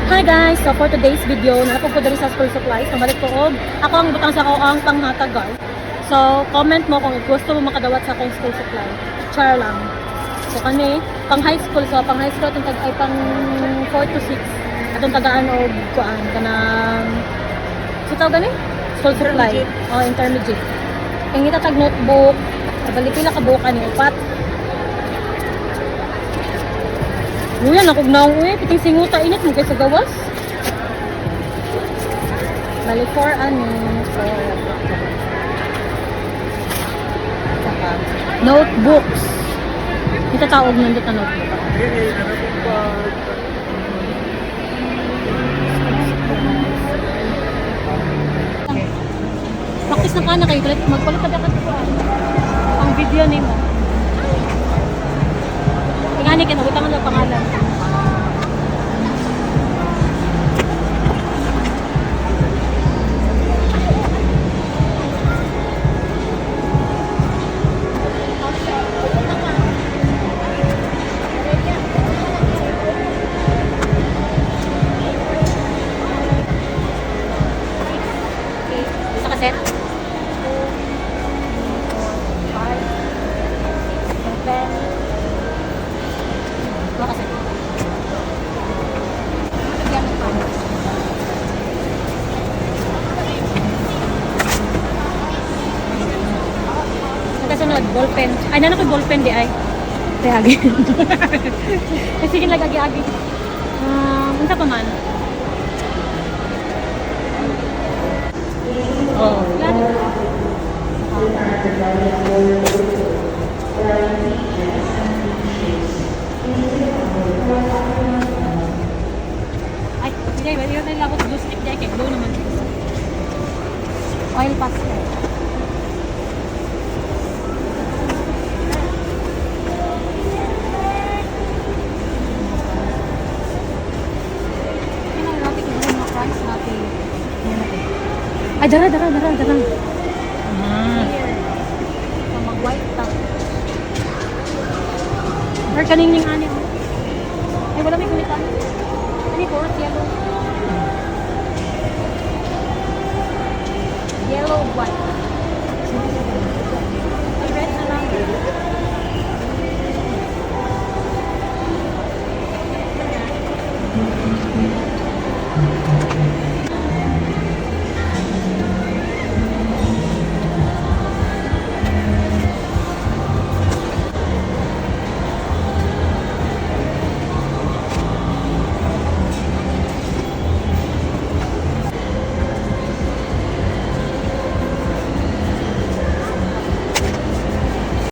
Hi guys! So for today's video, nalapog ko dali sa school supplies. Namalik ko og ako ang butang sa ako ang panghatag guys. So comment mo kung gusto mo makadawat sa akong school supply. Char lang. So kani, pang high school. So pang high school itong ay pang 4 to 6. Atong tagaan og kuan kanang so tawag gani? School supply. O intermediate. Kaya itatag notebook, bali pila ka buka ni upat. Uyan, nakugnaong uwi. Piting singuta init mo sa gawas. Bali 4 ani. So, saka, notebooks. Ito taog nandito na notebook. Practice na ka na kayo. Magpalit ka ka ang video ni mo. Tingani ka, nagutangan ng pangalan. Isa ka set? 2, 5, 7. Kasi. Kasunod, ballpen. Ay, nanak ko ballpen di ay. Reagi. Sige lang agi-agi. Unsa pa man? Oh. Ay, hindi ba tayo labot blue slip dai kay blue naman. Oil pastel. Ay, dara. So, mag-white top. Or kaning ani. Ay, wala may kulitan. Ani, forest yellow.